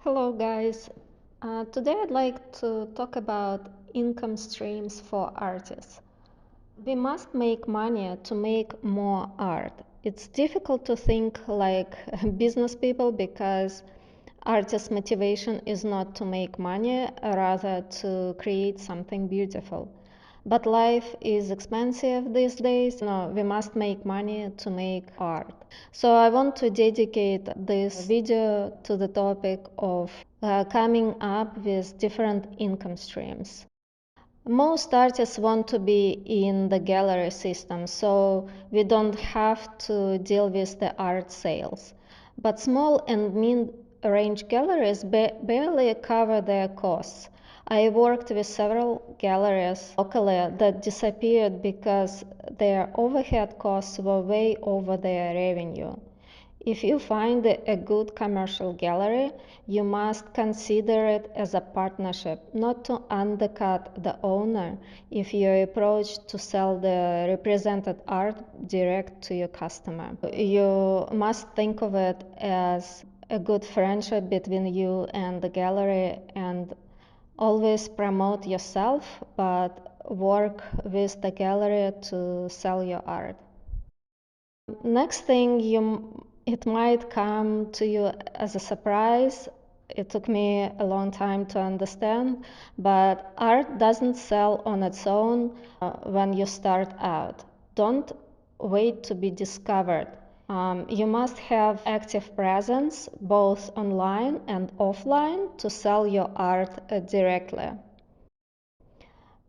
Hello, guys. Today I'd like to talk about income streams for artists. We must make money to make more art. It's difficult to think like business people because artists' motivation is not to make money, rather to create something beautiful. But life is expensive these days. No, we must make money to make art. So I want to dedicate this video to the topic of coming up with different income streams. Most artists want to be in the gallery system, so we don't have to deal with the art sales. But small and mid-range galleries barely cover their costs. I worked with several galleries locally that disappeared because their overhead costs were way over their revenue. If you find a good commercial gallery, you must consider it as a partnership, not to undercut the owner if your approach to sell the represented art direct to your customer. You must think of it as a good friendship between you and the gallery and always promote yourself, but work with the gallery to sell your art. Next thing, it might come to you as a surprise. It took me a long time to understand, but art doesn't sell on its own when you start out. Don't wait to be discovered. You must have active presence both online and offline to sell your art directly.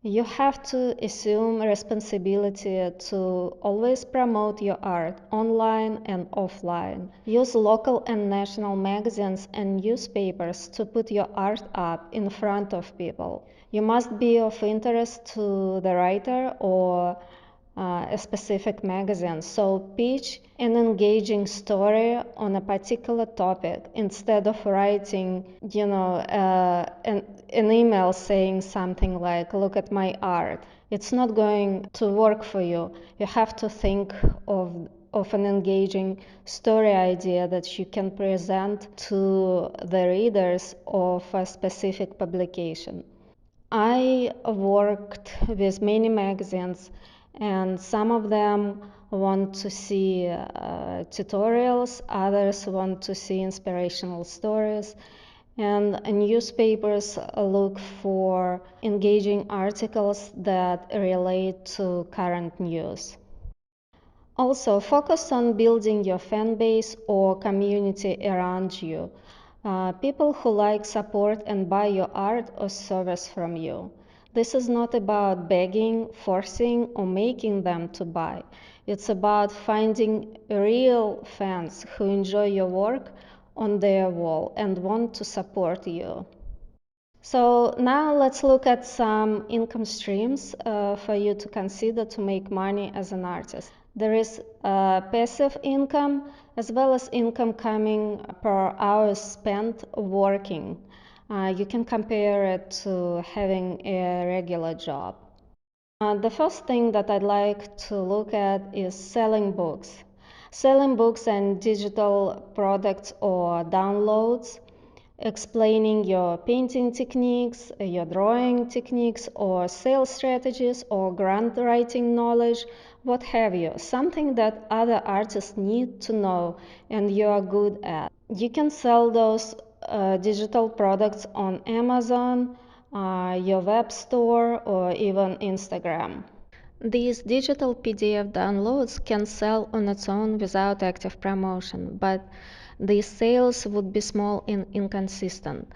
You have to assume responsibility to always promote your art online and offline. Use local and national magazines and newspapers to put your art up in front of people. You must be of interest to the writer or a specific magazine. So pitch an engaging story on a particular topic instead of writing, an email saying something like, look at my art. It's not going to work for you. You have to think of an engaging story idea that you can present to the readers of a specific publication. I worked with many magazines, and some of them want to see tutorials, others want to see inspirational stories, and newspapers look for engaging articles that relate to current news. Also, focus on building your fan base or community around you. People who like, support, and buy your art or service from you. This is not about begging, forcing, or making them to buy. It's about finding real fans who enjoy your work on their wall and want to support you. So now let's look at some income streams for you to consider to make money as an artist. There is passive income as well as income coming per hours spent working. You can compare it to having a regular job. The first thing that I'd like to look at is selling books. Selling books and digital products or downloads, explaining your painting techniques, your drawing techniques, or sales strategies, or grant writing knowledge, what have you, something that other artists need to know and you are good at. You can sell those digital products on Amazon, your web store, or even Instagram. These digital PDF downloads can sell on its own without active promotion, but these sales would be small and inconsistent.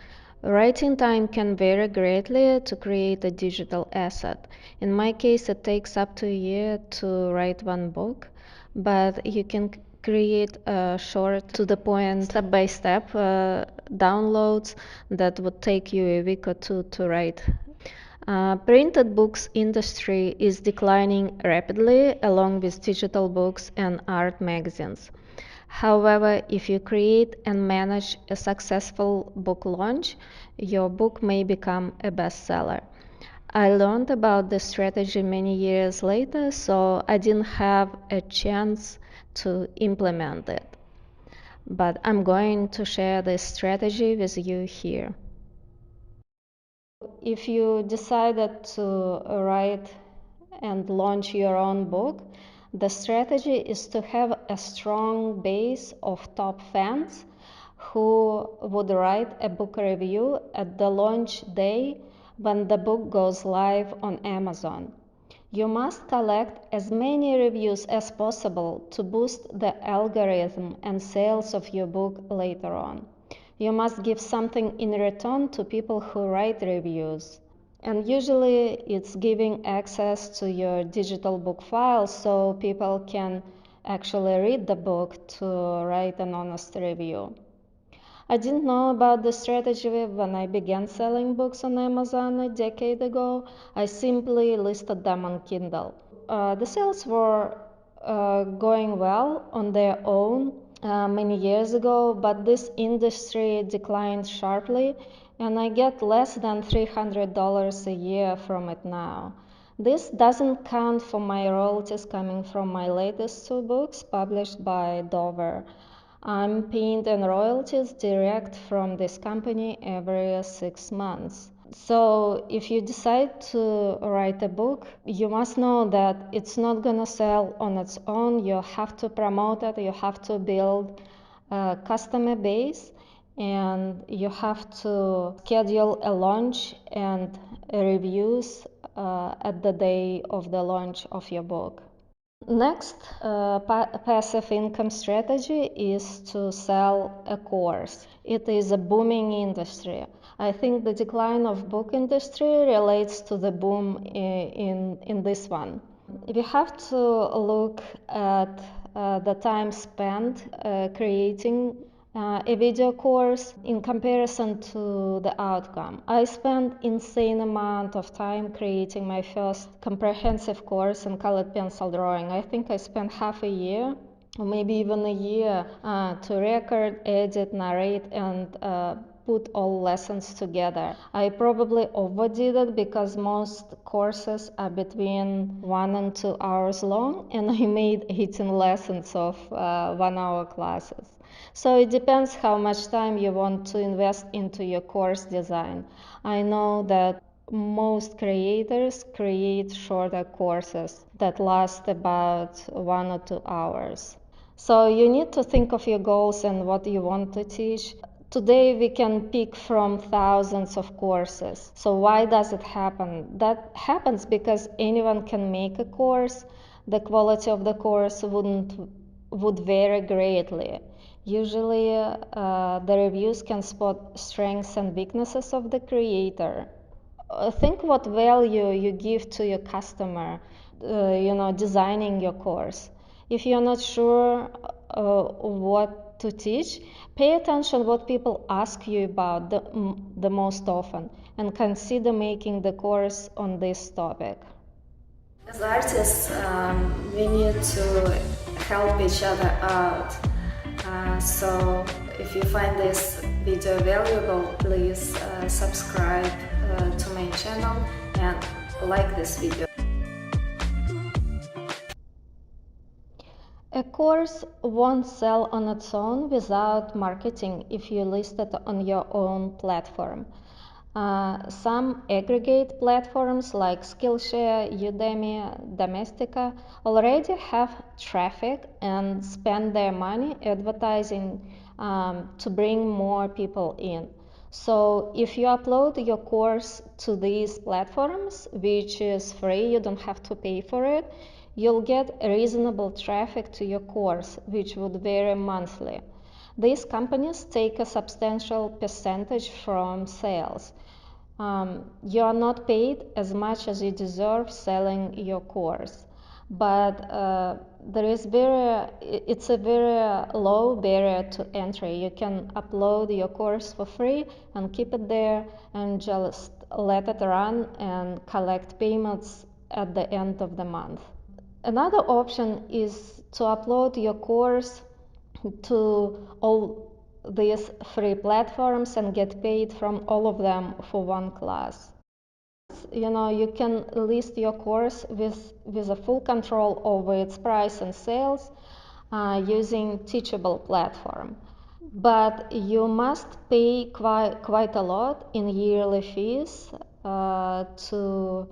Writing time can vary greatly to create a digital asset. In my case, it takes up to a year to write one book, but you can create a short, to the point, step-by-step downloads that would take you a week or two to write. Printed books industry is declining rapidly along with digital books and art magazines. However, if you create and manage a successful book launch, your book may become a bestseller. I learned about this strategy many years later, so I didn't have a chance to implement it. but I'm going to share this strategy with you here. If you decided to write and launch your own book, the strategy is to have a strong base of top fans who would write a book review at the launch day when the book goes live on Amazon. You must collect as many reviews as possible to boost the algorithm and sales of your book later on. You must give something in return to people who write reviews. And usually it's giving access to your digital book file so people can actually read the book to write an honest review. I didn't know about this strategy when I began selling books on Amazon a decade ago. I simply listed them on Kindle. The sales were going well on their own many years ago, but this industry declined sharply, and I get less than $300 a year from it now. This doesn't count for my royalties coming from my latest two books published by Dover. I'm paying in royalties direct from this company every 6 months. So if you decide to write a book, you must know that it's not gonna sell on its own. You have to promote it, you have to build a customer base, and you have to schedule a launch and reviews at the day of the launch of your book. Next, passive income strategy is to sell a course. It is a booming industry. I think the decline of book industry relates to the boom in this one. We have to look at the time spent creating a video course in comparison to the outcome. I spent insane amount of time creating my first comprehensive course in colored pencil drawing. I think I spent half a year or maybe even a year to record, edit, narrate, and put all lessons together. I probably overdid it because most courses are between 1 and 2 hours long, and I made 18 lessons of 1 hour classes. So it depends how much time you want to invest into your course design. I know that most creators create shorter courses that last about 1 or 2 hours. So you need to think of your goals and what you want to teach. Today we can pick from thousands of courses. So why does it happen? That happens because anyone can make a course. The quality of the course would vary greatly. Usually the reviews can spot strengths and weaknesses of the creator. Think what value you give to your customer, designing your course. If you're not sure what to teach, pay attention what people ask you about the most often, and consider making the course on this topic. As artists, we need to help each other out. So if you find this video valuable, please subscribe to my channel and like this video. A course won't sell on its own without marketing if you list it on your own platform. Some aggregate platforms like Skillshare, Udemy, Domestika already have traffic and spend their money advertising to bring more people in. So if you upload your course to these platforms, which is free, you don't have to pay for it, you'll get reasonable traffic to your course, which would vary monthly. These companies take a substantial percentage from sales. You are not paid as much as you deserve selling your course, but it's a very low barrier to entry. You can upload your course for free and keep it there and just let it run and collect payments at the end of the month. Another option is to upload your course to all these free platforms and get paid from all of them for one class. You can list your course with a full control over its price and sales using Teachable platform. but you must pay quite a lot in yearly fees to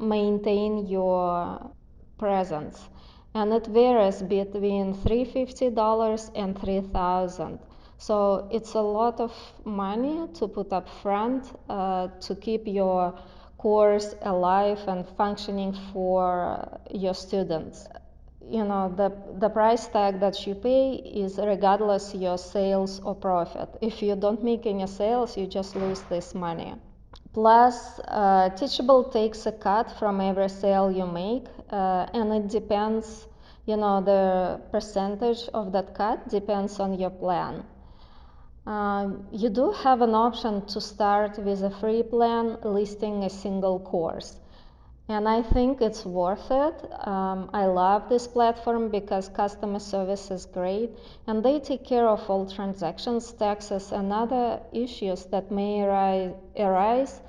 maintain your presence, and it varies between $350 and $3,000. So it's a lot of money to put up front to keep your course alive and functioning for your students. The price tag that you pay is regardless your sales or profit. If you don't make any sales, you just lose this money. Plus, Teachable takes a cut from every sale you make, and it depends, the percentage of that cut depends on your plan. You do have an option to start with a free plan listing a single course. And I think it's worth it. I love this platform because customer service is great and they take care of all transactions, taxes, and other issues that may arise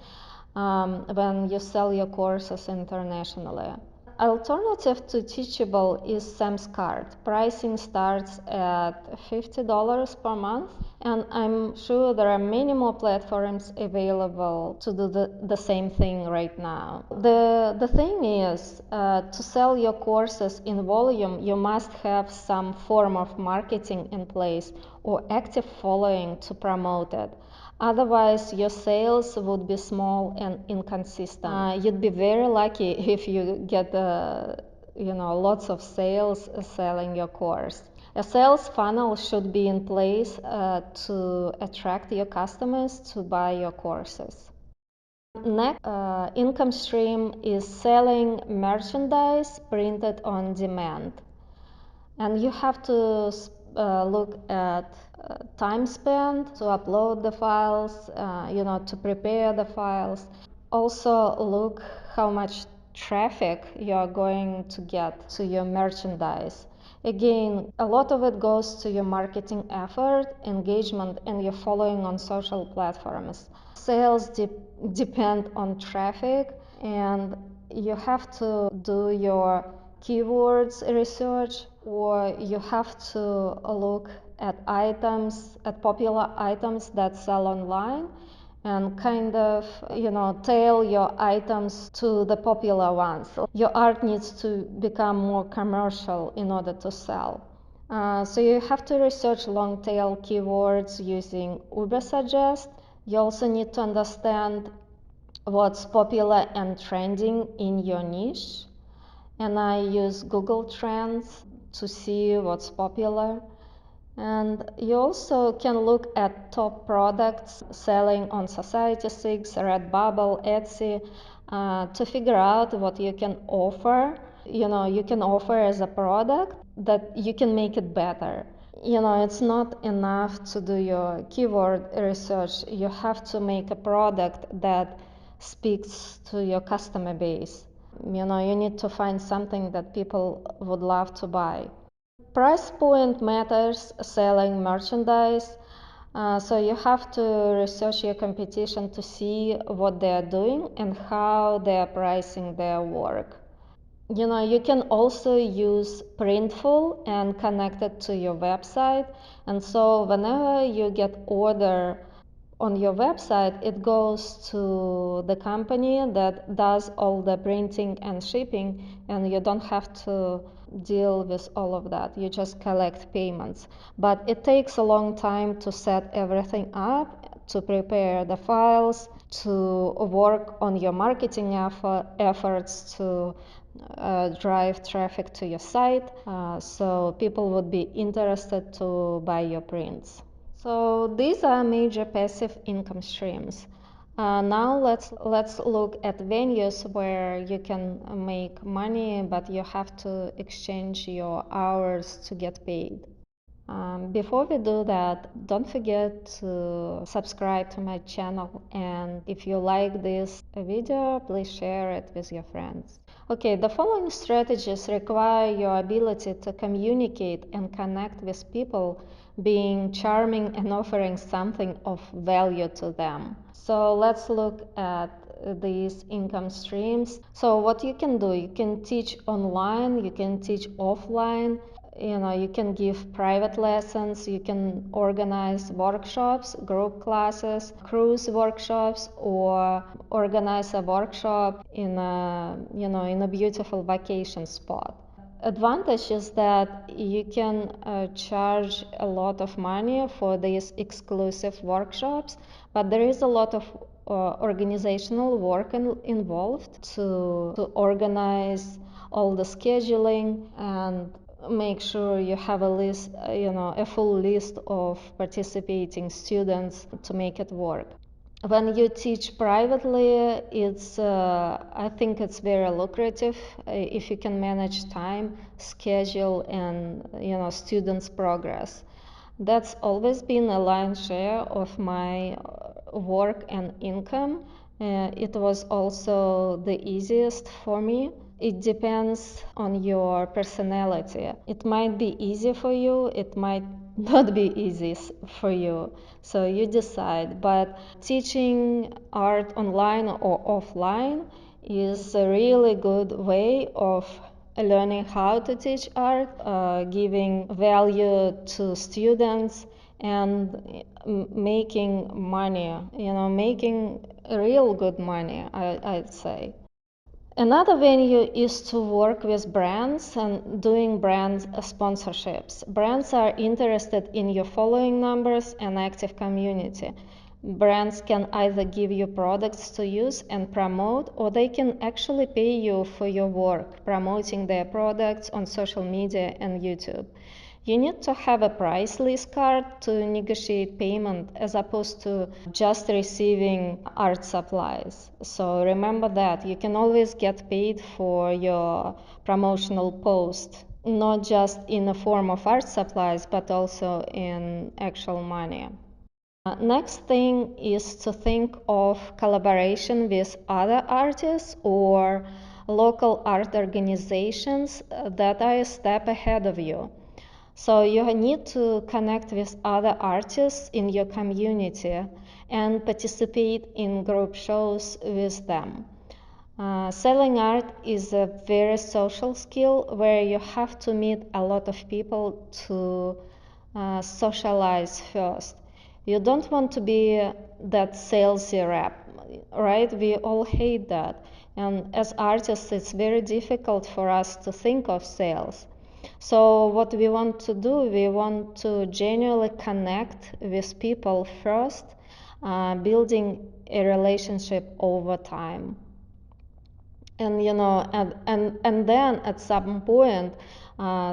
when you sell your courses internationally. Alternative to Teachable is Sam's Card. Pricing starts at $50 per month, and I'm sure there are many more platforms available to do the same thing right now. The thing is, to sell your courses in volume, you must have some form of marketing in place or active following to promote it. Otherwise, your sales would be small and inconsistent. You'd be very lucky if you get lots of sales selling your course. A sales funnel should be in place to attract your customers to buy your courses. Next income stream is selling merchandise printed on demand. And you have to look at time spent to upload the files, to prepare the files. Also look how much traffic you are going to get to your merchandise. Again, a lot of it goes to your marketing effort, engagement, and your following on social platforms. Sales depend on traffic, and you have to do your keywords research, or you have to look at popular items that sell online, and kind of, tail your items to the popular ones. Your art needs to become more commercial in order to sell. So you have to research long tail keywords using Ubersuggest. You also need to understand what's popular and trending in your niche. And I use Google Trends to see what's popular. And you also can look at top products selling on Society6, Redbubble, Etsy, to figure out what you can offer. You can offer as a product that you can make it better. It's not enough to do your keyword research. You have to make a product that speaks to your customer base. You need to find something that people would love to buy. Price point matters selling merchandise, so you have to research your competition to see what they are doing and how they are pricing their work. You can also use Printful and connect it to your website, and so whenever you get order on your website, it goes to the company that does all the printing and shipping, and you don't have to deal with all of that. You just collect payments. But it takes a long time to set everything up, to prepare the files, to work on your marketing efforts, to drive traffic to your site, so people would be interested to buy your prints. So these are major passive income streams. Now let's look at venues where you can make money, but you have to exchange your hours to get paid. Before we do that, don't forget to subscribe to my channel, and if you like this video, please share it with your friends. Okay, the following strategies require your ability to communicate and connect with people, being charming and offering something of value to them. So let's look at these income streams. So what you can do, you can teach online, you can teach offline. You can give private lessons, you can organize workshops, group classes, cruise workshops, or organize a workshop in a beautiful vacation spot. Advantage is that you can charge a lot of money for these exclusive workshops, but there is a lot of organizational work involved to organize all the scheduling and make sure you have a full list of participating students to make it work. When you teach privately, I think it's very lucrative if you can manage time, schedule, and students' progress. That's always been a lion's share of my work and income. It was also the easiest for me. It depends on your personality. It might be easy for you, it might not be easy for you. So you decide. But teaching art online or offline is a really good way of learning how to teach art, giving value to students, and making money, making real good money, I'd say. Another venue is to work with brands and doing brand sponsorships. Brands are interested in your following numbers and active community. Brands can either give you products to use and promote, or they can actually pay you for your work, promoting their products on social media and YouTube. You need to have a price list card to negotiate payment as opposed to just receiving art supplies. So remember that you can always get paid for your promotional post, not just in the form of art supplies, but also in actual money. Next thing is to think of collaboration with other artists or local art organizations that are a step ahead of you. So you need to connect with other artists in your community and participate in group shows with them. Selling art is a very social skill where you have to meet a lot of people to socialize first. You don't want to be that salesy rep, right? We all hate that. And as artists, it's very difficult for us to think of sales. So what we want to do, we want to genuinely connect with people first, building a relationship over time. And and then at some point,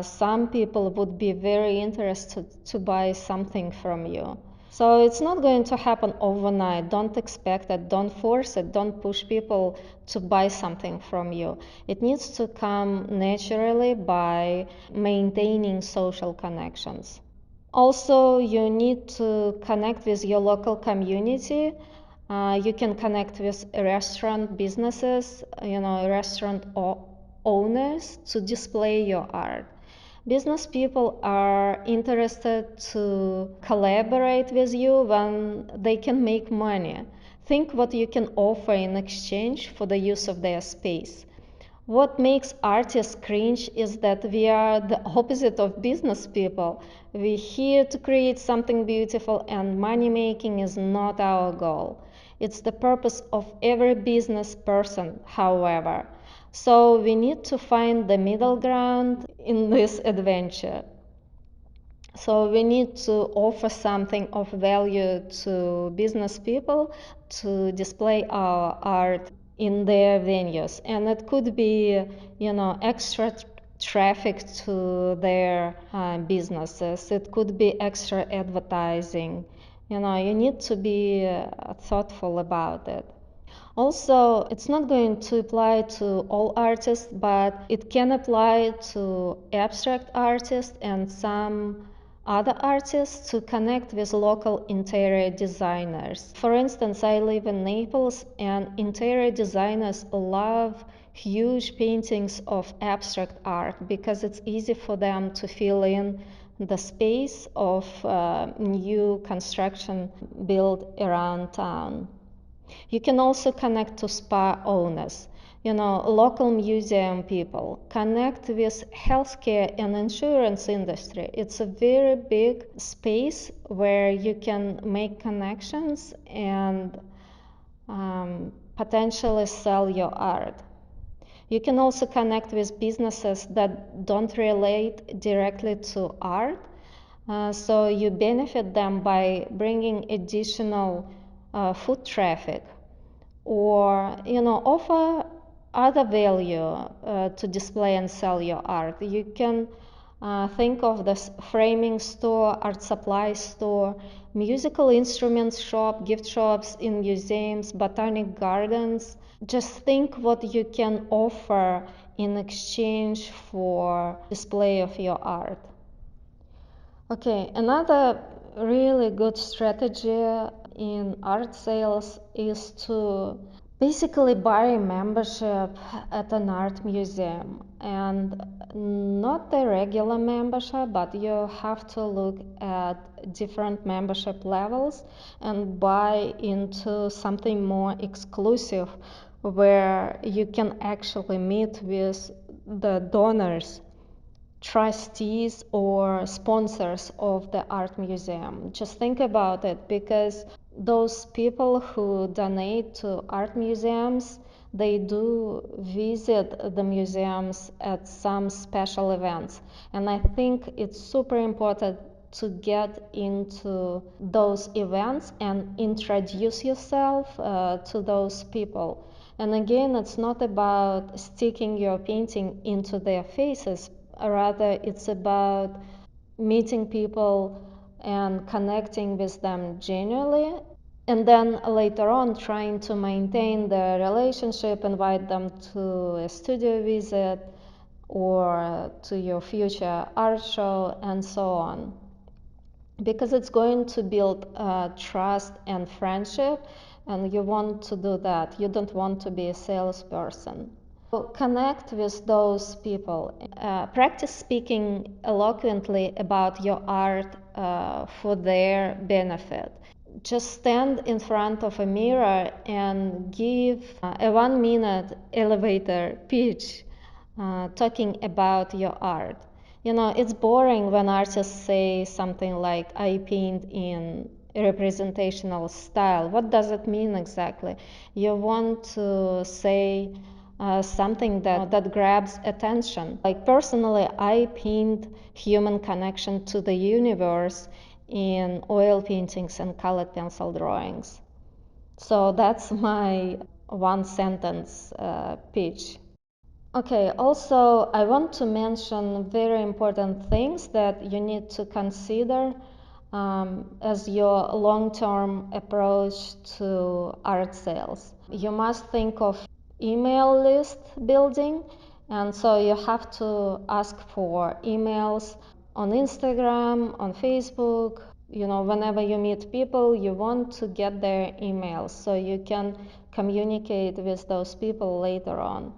some people would be very interested to buy something from you. So it's not going to happen overnight. Don't expect it, don't force it, don't push people to buy something from you. It needs to come naturally by maintaining social connections. Also, you need to connect with your local community. You can connect with restaurant businesses, restaurant owners to display your art. Business people are interested to collaborate with you when they can make money. Think what you can offer in exchange for the use of their space. What makes artists cringe is that we are the opposite of business people. We're here to create something beautiful, and money making is not our goal. It's the purpose of every business person, however. So we need to find the middle ground in this adventure. So we need to offer something of value to business people to display our art in their venues, and it could be extra traffic to their businesses. It could be extra advertising. You need to be thoughtful about it. Also, it's not going to apply to all artists, but it can apply to abstract artists and some other artists to connect with local interior designers. For instance, I live in Naples, and interior designers love huge paintings of abstract art because it's easy for them to fill in the space of new construction built around town. You can also connect to spa owners. local museum people, connect with healthcare and insurance industry. It's a very big space where you can make connections and potentially sell your art. You can also connect with businesses that don't relate directly to art, so you benefit them by bringing additional foot traffic, or offer other value to display and sell your art. You can think of this framing store, art supply store, musical instruments shop, gift shops in museums, botanic gardens. Just think what you can offer in exchange for display of your art. Okay, another really good strategy in art sales is to basically buy a membership at an art museum, and not the regular membership, but you have to look at different membership levels and buy into something more exclusive where you can actually meet with the donors, trustees, or sponsors of the art museum. Just think about it, because those people who donate to art museums, they do visit the museums at some special events. And I think it's super important to get into those events and introduce yourself to those people. And again, it's not about sticking your painting into their faces, rather it's about meeting people and connecting with them genuinely, and then later on trying to maintain the relationship, invite them to a studio visit or to your future art show and so on, because it's going to build trust and friendship, and you want to do that. You don't want to be a salesperson. Connect with those people. Practice speaking eloquently about your art for their benefit. Just stand in front of a mirror and give a 1-minute elevator pitch talking about your art. It's boring when artists say something like, I paint in a representational style. What does it mean exactly? You want to say something that grabs attention. Like personally, I paint human connection to the universe in oil paintings and colored pencil drawings. So that's my 1-sentence pitch. Okay, also I want to mention very important things that you need to consider as your long-term approach to art sales. You must think of email list building, and so you have to ask for emails on Instagram, on Facebook. Whenever you meet people, you want to get their emails so you can communicate with those people later on.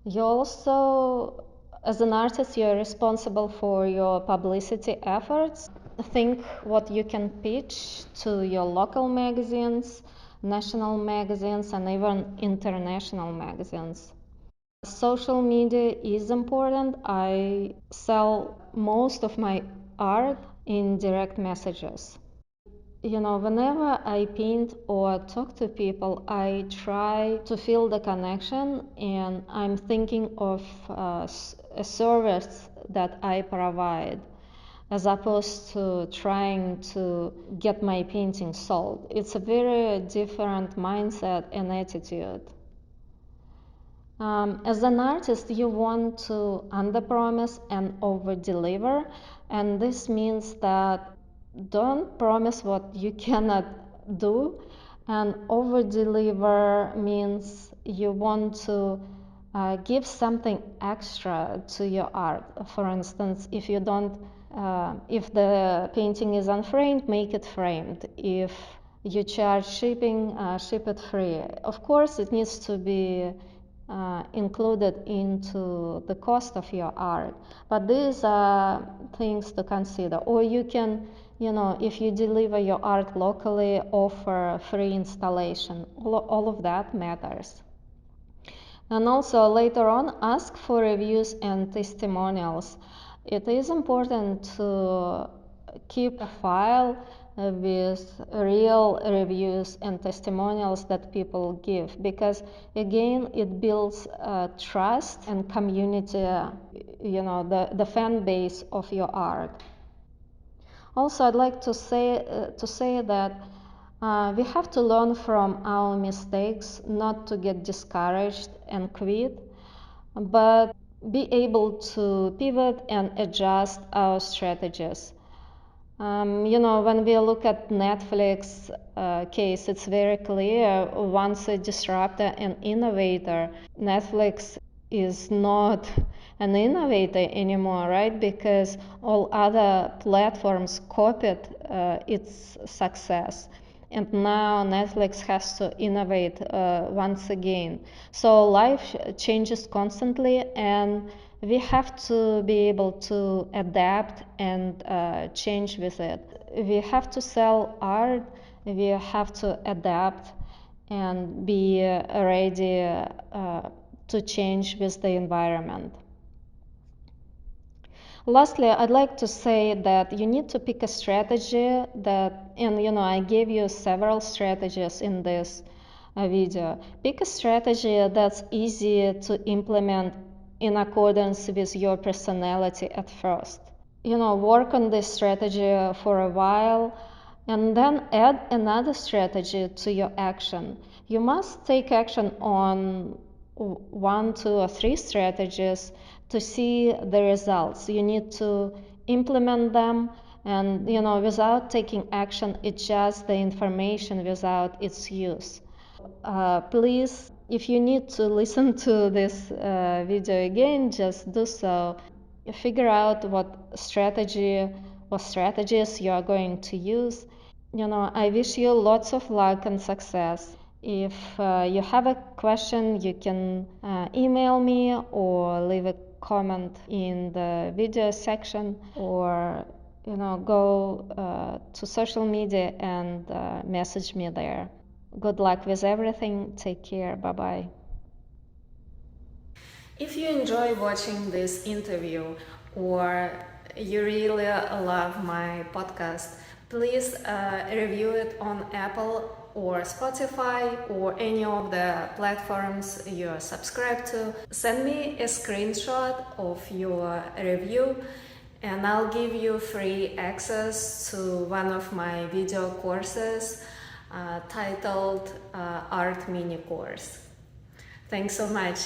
You also, as an artist, you're responsible for your publicity efforts. Think what you can pitch to your local magazines, national magazines, and even international magazines. Social media is important. I sell most of my art in direct messages. Whenever I paint or talk to people, I try to feel the connection, and I'm thinking of a service that I provide, as opposed to trying to get my painting sold. It's a very different mindset and attitude. As an artist, you want to underpromise and overdeliver, and this means that don't promise what you cannot do, and overdeliver means you want to give something extra to your art. For instance, if the painting is unframed, make it framed. If you charge shipping, ship it free. Of course, it needs to be included into the cost of your art, but these are things to consider. Or you can, if you deliver your art locally, offer free installation. All of that matters. And also later on, ask for reviews and testimonials. It is important to keep a file with real reviews and testimonials that people give, because again it builds trust and community, the fan base of your art. Also, I'd like to say that we have to learn from our mistakes, not to get discouraged and quit, but be able to pivot and adjust our strategies. When we look at Netflix case, it's very clear once a disruptor and innovator, Netflix is not an innovator anymore, right? Because all other platforms copied its success. And now Netflix has to innovate once again. So life changes constantly, and we have to be able to adapt and change with it. We have to sell art, we have to adapt and be ready to change with the environment. Lastly, I'd like to say that you need to pick a strategy and I gave you several strategies in this video. Pick a strategy that's easy to implement in accordance with your personality at first. Work on this strategy for a while and then add another strategy to your action. You must take action on one, two, or three strategies to see the results. You need to implement them, and without taking action, it's just the information without its use. Please, if you need to listen to this video again, just do so. Figure out what strategies you are going to use. I wish you lots of luck and success. If you have a question, you can email me or leave a comment in the video section, or go to social media and message me there. Good luck with everything. Take care. Bye bye. If you enjoy watching this interview or you really love my podcast, please review it on Apple or Spotify or any of the platforms you are subscribed to. Send me a screenshot of your review and I'll give you free access to one of my video courses titled Art Mini Course. Thanks so much.